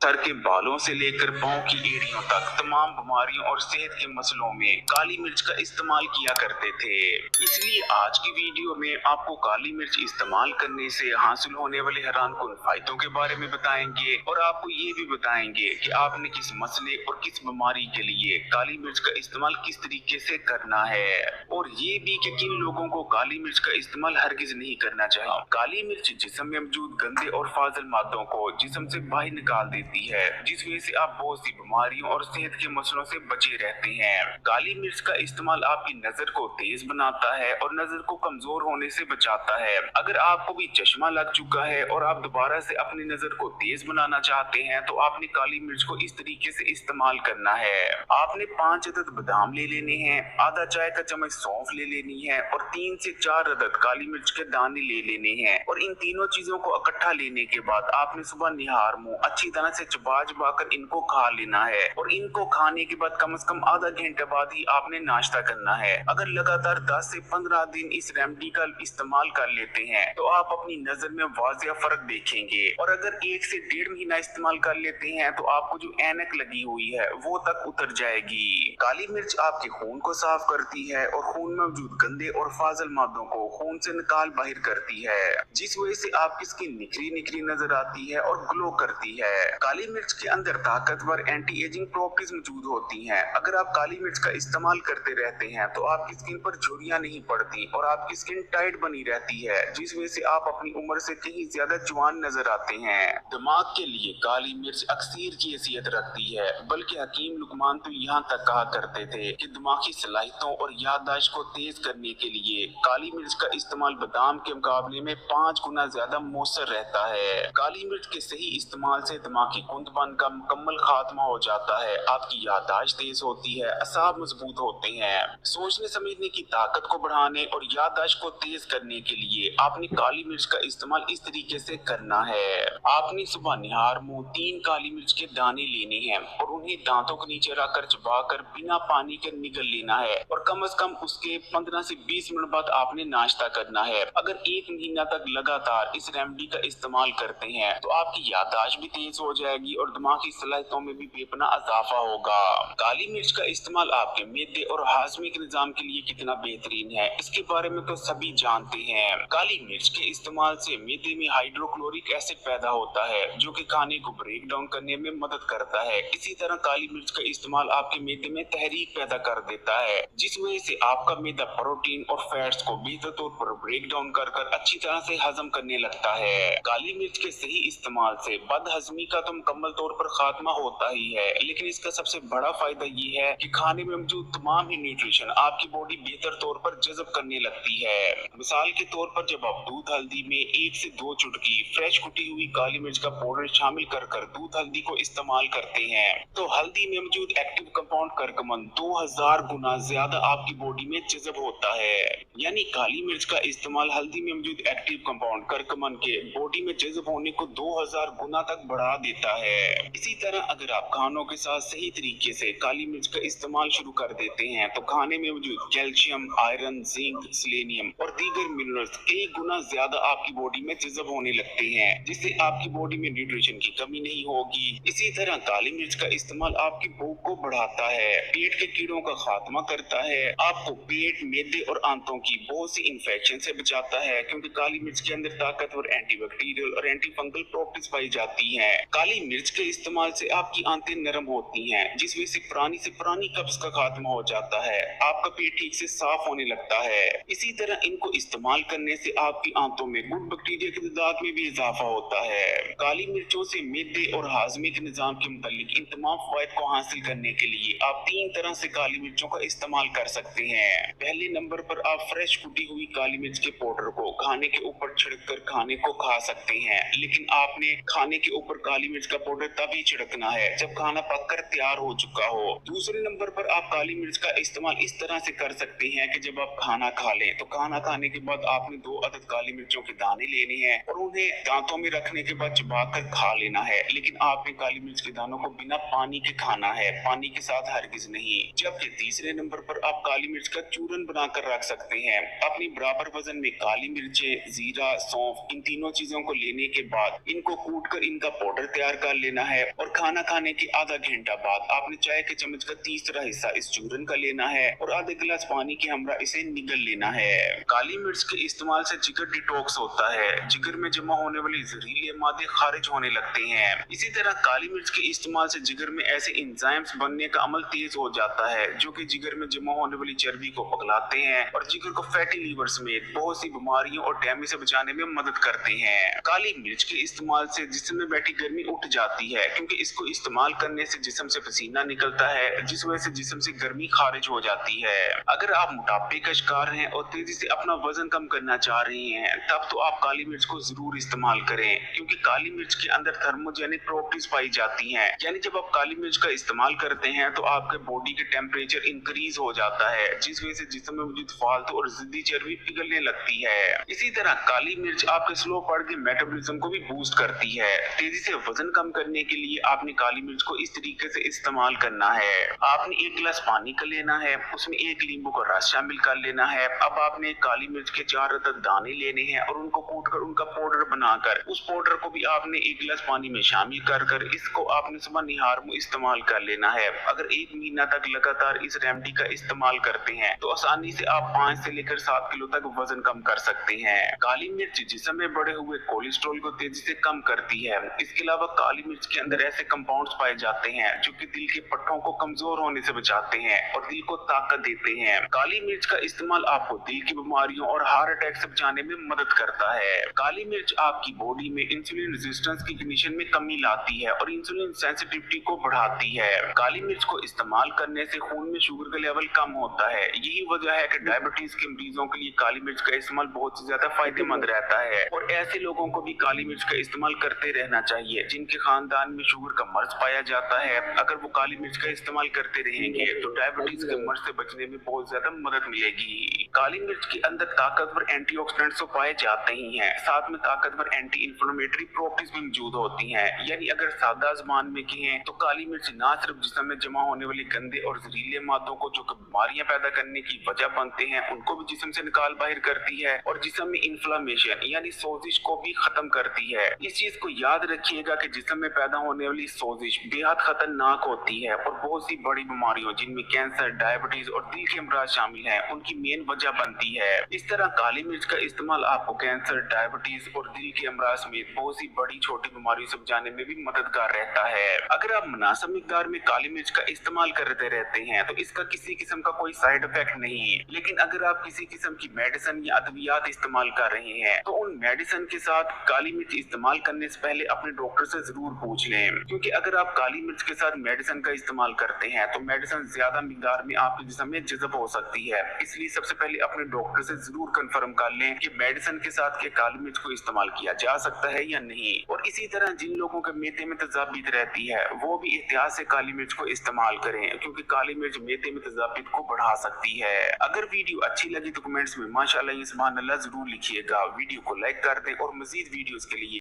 Sir के बालों से लेकर पांव की एड़ियों तक तमाम बीमारियों और सेहत के मसलों में काली मिर्च का इस्तेमाल किया करते थे। इसलिए आज की वीडियो में आपको काली मिर्च इस्तेमाल करने से हासिल होने वाले हैरानकुन फायदों के बारे में बताएंगे और आपको ये भी बताएंगे कि आपने किस मसले और किस बीमारी के लिए काली मिर्च का इस्तेमाल किस तरीके से करना है, और ये भी कि किन लोगों को काली मिर्च का इस्तेमाल हरगिज नहीं करना चाहिए। काली मिर्च जिस्म में मौजूद गंदे और फाजिल मादों को जिस्म से बाहर निकाल देती है, जिस वजह से आप बहुत सी बीमारियों और सेहत के मसलों से बचे रहते हैं। काली मिर्च का इस्तेमाल आपकी नजर को तेज बनाता है और नजर को कमजोर होने से बचाता है। अगर आपको भी चश्मा लग चुका है और आप दोबारा से अपनी नजर को तेज बनाना चाहते हैं तो आपने काली मिर्च को इस तरीके से इस्तेमाल करना है। आपने 5 अदद बादाम ले लेने हैं, आधा चाय का चम्मच सौंफ ले लेनी है और 3 से 4 अदद काली मिर्च के दाने ले लेने हैं। और इन तीनों चीजों को इकट्ठा लेने के बाद आपने सुबह निहार मुंह अच्छी तरह से चबा चबा कर इनको खा लेना है। और इनको खाने के बाद कम से कम आधा घंटे बाद ही आपने नाश्ता करना है। अगर लगातार 10 से 15 दिन इस रेमेडी का इस्तेमाल कर लेते हैं तो आप अपनी नजर में वाजिया फर्क देखेंगे। और अगर 1 से 1.5 महीना इस्तेमाल कर लेते हैं तो आपको जो ऐनक लगी हुई है वो तक उतर जाएगी। काली मिर्च आपके खून को साफ करती है और खून में मौजूद गंदे और फाजिल मादों को खून से निकाल बाहर करती है, जिस वजह से आपकी स्किन निखरी निखरी नजर आती है और ग्लो करती है। काली मिर्च के अंदर ताकतवर एंटी एजिंग प्रॉपर्टीज मौजूद होती हैं। अगर आप काली मिर्च का इस्तेमाल करते रहते हैं तो आपकी स्किन पर झुर्रियां नहीं पड़ती और आपकी स्किन टाइट बनी रहती है, जिस वजह से आप अपनी उम्र से कहीं ज्यादा जवान नजर आते हैं। दिमाग के लिए काली मिर्च अक्सीर की हैसियत रखती है, बल्कि हकीम लुकमान तो यहाँ तक कहा करते थे कि दिमागी सलाहियतों और याददाश्त को तेज करने के लिए काली मिर्च का इस्तेमाल बादाम के मुकाबले में 5 गुना ज्यादा मौसर रहता है। काली मिर्च के सही इस्तेमाल से दिमागी कुंदपन का मुकम्मल खात्मा हो जाता है, आपकी याददाश्त तेज होती है, असाब मजबूत होते हैं। सोचने समझने की ताकत को बढ़ाने और याददाश्त को तेज करने के लिए आपने काली मिर्च का इस्तेमाल इस तरीके से करना है। आपने सुबह निहार मुंह 3 काली मिर्च के दाने लेने हैं और उन्हें दांतों के नीचे रखकर चबाकर बिना पानी के निगल लेना है और कम से कम उसके 15 से 20 मिनट बाद आपने नाश्ता करना है। अगर 1 महीना तक लगातार इस रेमेडी का इस्तेमाल करते हैं तो आपकी याददाश्त भी तेज हो जाएगी और दिमागी सलाहियतों में भी बेपनाह इजाफा होगा। काली मिर्च का इस्तेमाल आपके मैदे और हाजमे के निजाम के लिए कितना बेहतरीन है, इसके बारे में तो सभी जानते हैं। काली मिर्च के इस्तेमाल से मैदे में हाइड्रोक्लोरिक एसिड पैदा होता है जो कि खाने को ब्रेक डाउन करने में मदद करता है। इसी तरह काली मिर्च का इस्तेमाल आपके मैदे में तहरीक पैदा कर देता है, जिस वजह से आपका मैदा प्रोटीन और फैट्स को बेहतर तौर पर ब्रेक डाउन कर अच्छी तरह से हजम करने लगता है। काली मिर्च के सही इस्तेमाल से बदहजमी का तो मुकम्मल तौर पर खात्मा होता ही है, लेकिन इसका सबसे बड़ा फायदा ये है कि खाने में मौजूद तमाम ही न्यूट्रिशन आपकी बॉडी बेहतर तौर पर जज़ब करने लगती है। मिसाल के तौर पर जब आप दूध हल्दी में 1 से 2 चुटकी फ्रेश कुटी हुई काली मिर्च का पाउडर शामिल कर दूध हल्दी को इस्तेमाल करते हैं तो हल्दी में मौजूद एक्टिव कंपाउंड करकमन 2000 गुना ज्यादा आपकी बॉडी में जज़ब होता है। यानी काली मिर्च का इस्तेमाल हल्दी में मौजूद एक्टिव कंपाउंड करकमन के बॉडी में जज़ब होने को 2000 गुना तक बढ़ा देता है। इसी तरह अगर आप खानों के साथ सही तरीके से काली मिर्च का इस्तेमाल शुरू कर देते हैं तो खाने में मौजूद कैल्शियम, आयरन, जिंक, सेलेनियम और दीगर मिनरल्स कई गुना ज्यादा आपकी बॉडी में जज़ब होने लगते हैं, जिससे आपकी बॉडी में न्यूट्रिशन की कमी नहीं होगी। इसी तरह काली मिर्च का इस्तेमाल आपकी भूख को बढ़ाता है, पेट के कीड़ों का खात्मा करता है, आपको पेट, मैदे और आंतों की बहुत सी इन्फेक्शन से बचाता है, क्योंकि काली मिर्च के अंदर ताकतवर एंटीबैक्टीरियल और एंटी फंगल प्रॉपर्टीज पाई जाती हैं। काली मिर्च के इस्तेमाल से आपकी आंतें नरम होती हैं, जिस वजह से पुरानी कब्ज का खात्मा हो जाता है, आपका पेट ठीक से साफ होने लगता है। इसी तरह इनको इस्तेमाल करने से आपकी आंतों में गुड बैक्टीरिया की तादाद में भी इजाफा होता है। काली मिर्चों से मैदे और हाजमे के निजाम के मुतालिक इन तमाम फायदे को हासिल करने के लिए आप 3 तरह से काली मिर्चों का इस्तेमाल कर सकते हैं। पहले नंबर पर आप फ्रेश कुटी हुई काली मिर्च के पाउडर को खाने के ऊपर छिड़क कर खाने को खा सकते हैं, लेकिन आपने खाने के ऊपर काली मिर्च का पाउडर तभी छिड़कना है जब खाना पककर तैयार हो चुका हो। दूसरे नंबर पर आप काली मिर्च का इस्तेमाल इस तरह से कर सकते हैं कि जब आप खाना खा लें तो खाना खाने के बाद आपने 2 अदद काली मिर्चों के दाने लेने हैं और उन्हें दांतों में रखने के बाद चबाकर खा लेना है, लेकिन आपने काली मिर्च के दानों को बिना पानी के खाना है, पानी के साथ हरगिज नहीं। जबकि तीसरे नंबर पर आप काली मिर्च का चूरन बनाकर रख सकते हैं। अपनी बराबर वजन में काली मिर्चें, जीरा, सौंफ, इन तीनों चीजों को लेने के बाद इनको कूट कर इनका पाउडर तैयार कर लेना है और खाना खाने के आधा घंटा बाद आपने चाय के चम्मच का तीसरा हिस्सा इस चूरन का लेना है और आधे गिलास पानी के हमरा इसे निगल लेना है। काली मिर्च के इस्तेमाल से जिगर डिटॉक्स होता है, जिगर में जमा होने वाले जहरीले मादे खारिज होने लगते हैं। इसी तरह काली मिर्च के इस्तेमाल से जिगर में ऐसे एंजाइम्स बनने का अमल तेज हो जाता है जो कि जिगर में जमा होने वाली चर्बी को पिघलाते हैं और जिगर को फैटी लीवर समेत बहुत सी बीमारियों और डैमेज से बचाने में मदद करते हैं। काली मिर्च के इस्तेमाल से जिस्म में बैठी गर्मी उठ जाती है क्योंकि इसको इस्तेमाल करने से जिस्म से पसीना निकलता है जिस वजह से जिस्म से गर्मी खारिज हो जाती है। अगर आप मोटापे का शिकार हैं और तेजी से अपना वजन कम करना चाह रहे हैं तब तो आप काली मिर्च को जरूर इस्तेमाल करें क्योंकि काली मिर्च के अंदर थर्मोजेनिक प्रॉपर्टीज पाई जाती हैं। यानी जब आप काली मिर्च का इस्तेमाल करते हैं तो आपके बॉडी के टेम्परेचर इंक्रीज हो जाता है जिस वजह से जिस्म में मौजूद फालतू और जिद्दी चर्बी पिघलने लगती है। इसी तरह काली मिर्च आपके स्लो बढ़ते मेटाबॉलिज्म को भी बूस्ट करती है। तेजी से वजन कम करने के लिए आपने काली मिर्च को इस तरीके से इस्तेमाल करना है। आपने एक गिलास पानी का लेना है, उसमें एक नींबू का रस शामिल कर लेना है। अब आपने काली मिर्च के 4 अदद दाने लेने हैं और उनको कूट कर उनका पाउडर बनाकर उस पाउडर को भी आपने एक गिलास पानी में शामिल कर इसको आपने सुबह निहार में इस्तेमाल कर लेना है। अगर 1 महीना तक लगातार इस रेमेडी का इस्तेमाल करते हैं तो आसानी से आप 5 से लेकर 7 किलो तक वजन कम कर सकते हैं। काली मिर्च जिस्म में बढ़े हुए कोलेस्ट्रॉल को तेजी से कम करती है। इसके अलावा काली मिर्च के अंदर ऐसे कंपाउंड्स पाए जाते हैं जो कि दिल के पट्टों को कमजोर होने से बचाते हैं और दिल को ताकत देते हैं। काली मिर्च का इस्तेमाल आपको दिल की बीमारियों और हार्ट अटैक से बचाने में मदद करता है। काली मिर्च आपकी बॉडी में इंसुलिन रेजिस्टेंस की कंडीशन में कमी लाती है और इंसुलिन सेंसिटिविटी को बढ़ाती है। काली मिर्च को इस्तेमाल करने से खून में शुगर का लेवल कम होता है। यही वजह है कि डायबिटीज के मरीजों के लिए काली मिर्च का इस्तेमाल बहुत ज्यादा फायदेमंद रहता है और ऐसे लोगों को भी काली मिर्च का इस्तेमाल करते रहना चाहिए जिनके खानदान में शुगर का मर्ज पाया जाता है। अगर वो काली मिर्च का इस्तेमाल करते रहेंगे तो डायबिटीज के मर्ज से बचने में बहुत ज्यादा मदद मिलेगी। काली मिर्च के अंदर ताकतवर एंटीऑक्सीडेंट्स तो पाए जाते ही हैं, साथ में ताकतवर एंटी इंफ्लेमेटरी प्रॉपर्टीज भी मौजूद होती हैं। यानी अगर सादा ज़बान में कहें तो काली मिर्च ना सिर्फ जिस्म में जमा होने वाली गंदे और जहरीले मादों को जो बीमारियां पैदा करने की वजह बनते हैं उनको भी जिस्म से निकाल बाहर करती है और जिस्म में इन्फ्लेमेशन यानी सोजिश को भी खत्म करती है। इस चीज को याद रखिएगा कि जिस्म में पैदा होने वाली सोजिश बेहद खतरनाक होती है और बहुत सी बड़ी बीमारियों जिनमें कैंसर, डायबिटीज और दिल के अमराज शामिल हैं उनकी मेन वजह बनती है। इस तरह काली मिर्च का इस्तेमाल आपको कैंसर, डायबिटीज और दिल के अमराज समेत बहुत सी बड़ी छोटी बीमारियों से बचाने में भी मददगार रहता है। अगर आप मुनासिब मिकदार में काली मिर्च का इस्तेमाल करते रहते हैं तो इसका किसी किस्म का कोई साइड इफेक्ट नहीं है। लेकिन अगर आप किसी किस्म की मेडिसिन या अद्वियात इस्तेमाल कर रहे हैं तो उन मेडिसिन के साथ काली मिर्च इस्तेमाल करने से पहले अपने डॉक्टर से जरूर पूछ लें, क्योंकि अगर आप काली मिर्च के साथ मेडिसिन का इस्तेमाल करते हैं तो मेडिसिन ज्यादा मिकदार में आपके जिस्म में जज़ब हो सकती है। इसलिए सबसे पहले अपने डॉक्टर से जरूर कंफर्म कर लें कि मेडिसिन के साथ के काली मिर्च को इस्तेमाल किया जा सकता है या नहीं। और इसी तरह जिन लोगों के मैदे में तेजाबियत रहती है वो भी एहतियात से काली मिर्च को इस्तेमाल करें, क्योंकि काली मिर्च मैदे में तेजाबियत को बढ़ा सकती है। अगर वीडियो अच्छी लगी तो कमेंट्स में माशाअल्लाह या सुभान अल्लाह जरूर लिखिएगा। वीडियो को लाइक कर दें और मजीद वीडियोस के लिए